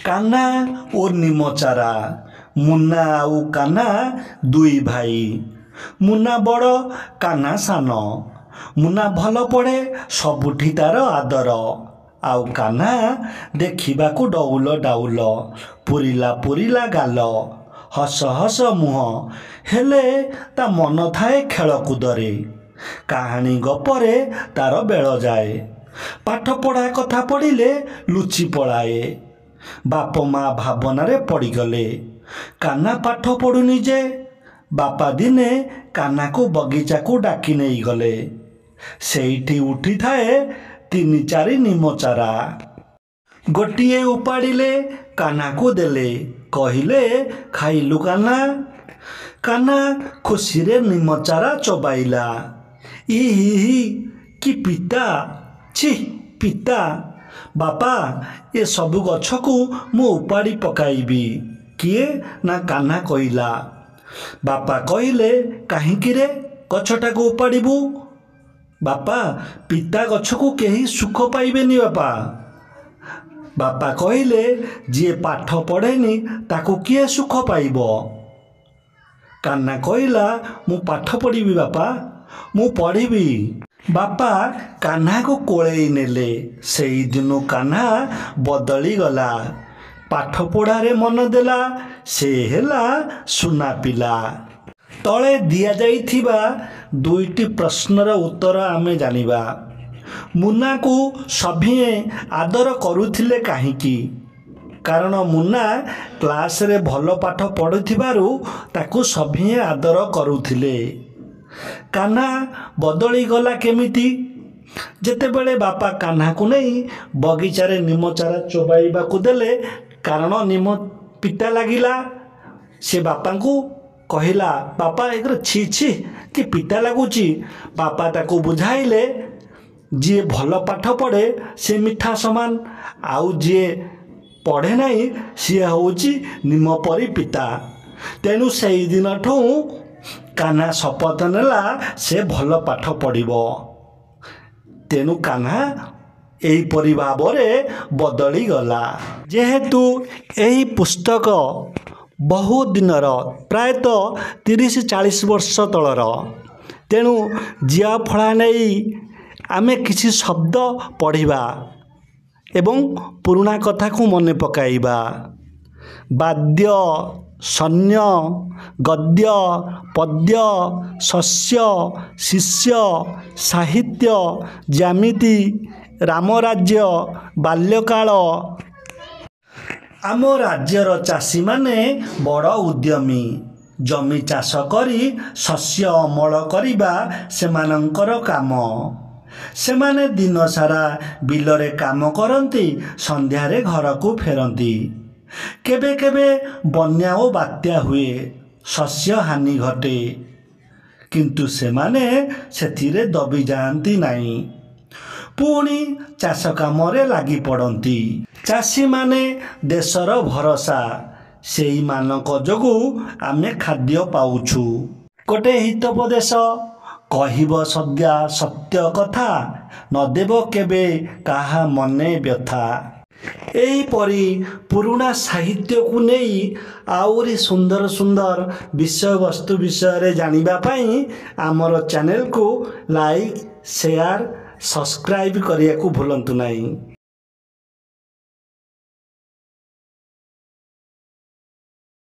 कान्हा और निमचारा मुन्ना आउ कान्हा दुई भाई। मुन्ना बड़ कान्हा सान। मुन्ना भल पढ़े सबुठी तार आदर। आउ कान्हा देखिबाकू डौल डाउल पुरिला पुरिला गाल हस हस मुह हेले ता मन थाए खेलकूदरे कहानी गपरे तार बेल जाए। पाठ पढ़ा कथा पढ़िले लुचि पलाए। बाप माँ भावनारे पड़गले। कान्हा पाठ पढ़ुनी जे बापा दिने कान्हा को बगीचा को डाकी नहीं गले। सेठी उठी थाए तीन चारि निमचारा गोटिए उपाड़िले कान्हा को देले कहिले खाइलु कान्हा। कान्हा खुशी रे निमचारा चबाइला। इही कि पिता छि पिता बापा ये सबु गछ को मु उपाड़ी पकाइबी किए ना कान्हा कहिला। बापा कहिले काहींकि रे गछटा को उपाड़िबू। बापा पिता गछ को केही सुख पाइबेनी बापा। बापा कहिले जी पाठ पढ़ेनी ताको किए सुख पाइब। कान्हा कहिला मु पाठ पढ़िबी बापा मु पढ़िबी। बापा कान्हा को कोड़े नेले। सेई दिनु कान्हा बदली गला। पाठ पढ़ारे मन देला। से हेला सुना पिला। तले दिया जाइथिबा दुईटी प्रश्नर उत्तर आमे जानिबा। मुन्ना को सभिए आदर करुथिले काहींकी। कारण मुन्ना क्लास रे भल पाठ पढ़ुथिबारु ताकू सभिए आदर करुथिले। कान्हा बदली गला केमिति? जेतेबेले बापा कान्हा को नहीं बगीचारे निमचारा चोबाइबा को देले कारण निम पिता लागिला। से बापा को कहिला बापा एकर छी छी कि पिता लागुची। बापा ताको बुझाइले जी भल पाठ पढ़े से मिठा समान आउ जी पढ़े नहीं सी होची निम परी पिता। तेणु से दिन ठू कान्हा शपथ नेला से भल पाठ पढ़िबो। तेणु कान्हा एहीपरि भावरे बदली गला। जेहेतु एही पुस्तक बहु दिनर प्रायतः 30-40 वर्ष तलर तेणु जिया फड़ा नहीं आमे किसी शब्द पढ़िबा एवं पुराना कथा को मने पकाइबा। वाद्य सन्य गद्य पद्य शस्य शिष्य साहित्य ज्यामिति रामराज्य बाल्यकाल। आम राज्यर चाषी माने बड़ उद्यमी। जमी चाष करी शस्य अमल करिबा सेमानंकर काम। सेमाने दिन सारा बिलरे काम करती संध्यारे घर को फेरती। केबे केबे बन्या और बात्या हुए शस्य हानि घटे किंतु सेमाने सेथिरे दबी जाती नहीं। पुणी चाष कामरे लागी पड़ती। चाषी माने देशर भरोसा। सेई मानक जोगु आमे खाद्य पाउछु। गोटे हितोपदेश कहिब सद्या सत्य कथा नदेव केबे काहा मने व्यथा। एहीपरि पुराना साहित्य को नहीं आउरी सुंदर सुंदर विषय वस्तु विषय जानिबा पाई आमर चैनल को लाइक शेयर सब्सक्राइब करिया को भूलंतु नहीं।